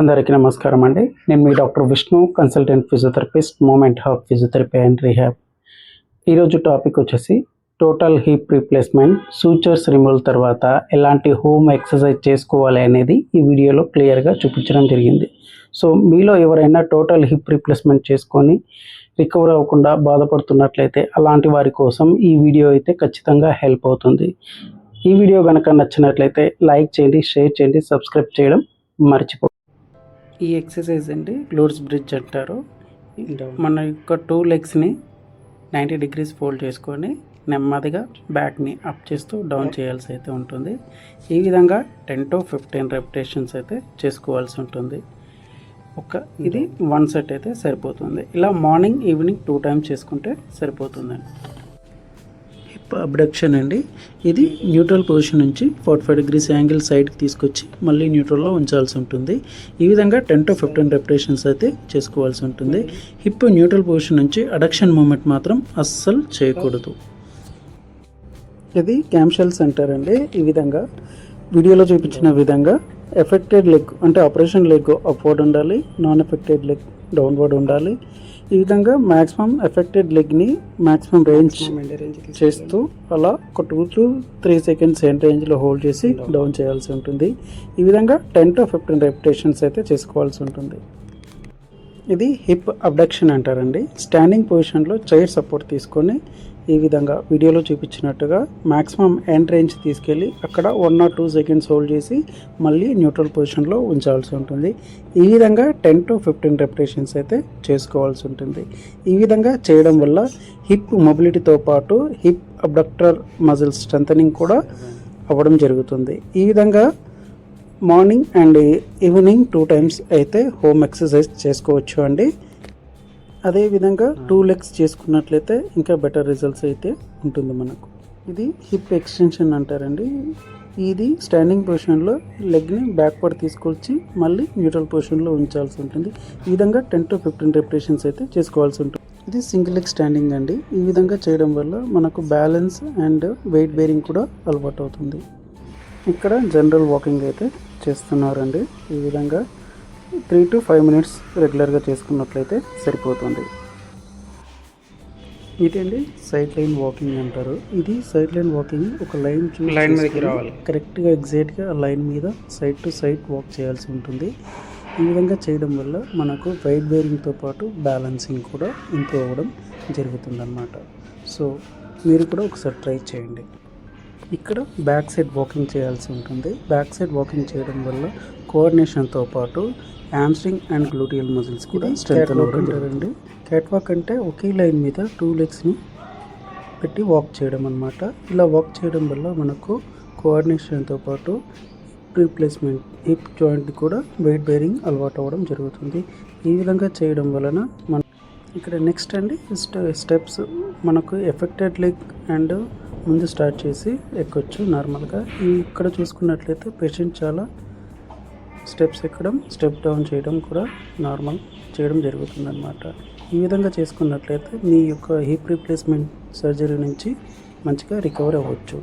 అందరికీ నమస్కారం అండి. నేను మీ doctor Vishnu, consultant physiotherapist, moment hub physiotherapy and rehab. ఈరోజు టాపిక్ వచ్చేసి total hip replacement, sutures removal తర్వాత ఎలాంటి హోమ్ ఎక్సర్సైజ్ చేసుకోవాలి అనేది ఈ వీడియోలో క్లియర్గా చూపించడం జరిగింది. సో మీలో ఎవరైనా టోటల్ హిప్ రీప్లేస్మెంట్ చేసుకొని రికవర్ అవ్వకుండా బాధపడుతున్నట్లయితే అలాంటి వారి కోసం ఈ వీడియో అయితే ఖచ్చితంగా హెల్ప్ అవుతుంది. ఈ వీడియో కనుక నచ్చినట్లయితే లైక్ చేయండి, షేర్ చేయండి, సబ్స్క్రైబ్ చేయడం మర్చిపో. ఈ ఎక్సర్సైజ్ అండి గ్లోట్స్ బ్రిడ్జ్ అంటారు. మన యొక్క 2 లెగ్స్ని 90 degrees ఫోల్డ్ చేసుకొని నెమ్మదిగా బ్యాక్ని అప్ చేస్తూ డౌన్ చేయాల్సి అయితే ఉంటుంది. ఈ విధంగా 10 to 15 రెపిటేషన్స్ అయితే చేసుకోవాల్సి ఉంటుంది. ఇది 1 సెట్ అయితే సరిపోతుంది. ఇలా మార్నింగ్ ఈవినింగ్ 2 times చేసుకుంటే సరిపోతుందండి. హిప్ అబ్డక్షన్ అండి. ఇది న్యూట్రల్ పొజిషన్ నుంచి 45 degrees యాంగిల్ సైడ్కి తీసుకొచ్చి మళ్ళీ న్యూట్రల్లో ఉంచాల్సి ఉంటుంది. ఈ విధంగా 10 to 15 రెపిటేషన్స్ అయితే చేసుకోవాల్సి ఉంటుంది. హిప్ న్యూట్రల్ పొజిషన్ నుంచి అడక్షన్ మూమెంట్ మాత్రం అస్సలు చేయకూడదు. ఇది క్యామ్షెల్స్ అంటారండి. ఈ విధంగా వీడియోలో చూపించిన విధంగా ఎఫెక్టెడ్ లెగ్ అంటే ఆపరేషన్ లెగ్ అప్వర్డ్ ఉండాలి, నాన్ ఎఫెక్టెడ్ లెగ్ డౌన్వర్డ్ ఉండాలి. ఈ విధంగా మ్యాక్సిమం ఎఫెక్టెడ్ లెగ్ని మ్యాక్సిమం రేంజ్ చేస్తూ అలా ఒక 2 to 3 seconds ఎండ్ రేంజ్లో హోల్డ్ చేసి డౌన్ చేయాల్సి ఉంటుంది. ఈ విధంగా 10 to 15 రెపిటేషన్స్ అయితే చేసుకోవాల్సి ఉంటుంది. ఇది హిప్ అబ్డక్షన్ అంటారండి. స్టాండింగ్ పొజిషన్లో చైర్ సపోర్ట్ తీసుకొని ఈ విధంగా వీడియోలో చూపించినట్టుగా మ్యాక్సిమం ఎండ్ రేంజ్ తీసుకెళ్ళి అక్కడ 1 or 2 seconds హోల్డ్ చేసి మళ్ళీ న్యూట్రల్ పొజిషన్లో ఉంచాల్సి ఉంటుంది. ఈ విధంగా 10 to 15 రెపిటేషన్స్ అయితే చేసుకోవాల్సి ఉంటుంది. ఈ విధంగా చేయడం వల్ల హిప్ మొబిలిటీతో పాటు హిప్ అబ్డక్టర్ మజిల్స్ స్ట్రెంథనింగ్ కూడా అవ్వడం జరుగుతుంది. ఈ విధంగా మార్నింగ్ అండ్ ఈవినింగ్ 2 times అయితే హోమ్ ఎక్సర్సైజ్ చేసుకోవచ్చు అండి. అదేవిధంగా 2 legs చేసుకున్నట్లయితే ఇంకా బెటర్ రిజల్ట్స్ అయితే ఉంటుంది మనకు. ఇది హిప్ ఎక్స్టెన్షన్ అంటారండి. ఇది స్టాండింగ్ పొజిషన్లో లెగ్ని బ్యాక్వర్డ్ తీసుకొచ్చి మళ్ళీ న్యూట్రల్ పొజిషన్లో ఉంచాల్సి ఉంటుంది. ఈ విధంగా 10 to 15 రెపిటేషన్స్ అయితే చేసుకోవాల్సి ఉంటుంది. ఇది సింగిల్ లెగ్ స్టాండింగ్ అండి. ఈ విధంగా చేయడం వల్ల మనకు బ్యాలెన్స్ అండ్ వెయిట్ బేరింగ్ కూడా అలవాటు అవుతుంది. ఇక్కడ జనరల్ వాకింగ్ అయితే చేస్తున్నారండి. ఈ విధంగా 3 to 5 minutes రెగ్యులర్గా చేసుకున్నట్లయితే సరిపోతుంది. ఇదండి సైడ్ లైన్ వాకింగ్ అంటారు. ఇది సైడ్ లైన్ వాకింగ్ ఒక లైన్ మీదకి రావాలి, కరెక్ట్గా ఎగ్జాక్ట్గా ఆ లైన్ మీద సైడ్ టు సైడ్ వాక్ చేయాల్సి ఉంటుంది. ఈ విధంగా చేయడం వల్ల మనకు వెయిట్ బేరింగ్తో పాటు బ్యాలెన్సింగ్ కూడా ఇంప్రూవ్ అవ్వడం జరుగుతుందన్నమాట. సో మీరు కూడా ఒకసారి ట్రై చేయండి. ఇక్కడ బ్యాక్ సైడ్ వాకింగ్ చేయాల్సి ఉంటుంది. బ్యాక్ సైడ్ వాకింగ్ చేయడం వల్ల కోఆర్డినేషన్తో పాటు హ్యామ్స్ట్రింగ్ అండ్ గ్లూటియల్ మజిల్స్ కూడా స్ట్రెంథెన్ అవుతుంటారండి. క్యాట్ వాక్ అంటే ఒకే లైన్ మీద 2 legsని పెట్టి వాక్ చేయడం అన్నమాట. ఇలా వాక్ చేయడం వల్ల మనకు కోఆర్డినేషన్తో పాటు హిప్ రీప్లేస్మెంట్, హిప్ జాయింట్ కూడా వెయిట్ బేరింగ్ అలవాటు అవ్వడం జరుగుతుంది. ఈ విధంగా చేయడం వలన మన ఇక్కడ నెక్స్ట్ అండి స్టెప్స్ మనకు ఎఫెక్టెడ్ లెగ్ అండ్ ముందు స్టార్ట్ చేసి ఎక్కొచ్చు నార్మల్గా. ఇక్కడ చూసుకున్నట్లయితే పేషెంట్ చాలా స్టెప్స్ ఎక్కడం, స్టెప్ డౌన్ చేయడం కూడా నార్మల్ చేయడం జరుగుతుందన్నమాట. ఈ విధంగా చేసుకున్నట్లయితే మీ యొక్క హిప్ రీప్లేస్మెంట్ సర్జరీ నుంచి మంచిగా రికవర్ అవ్వచ్చు.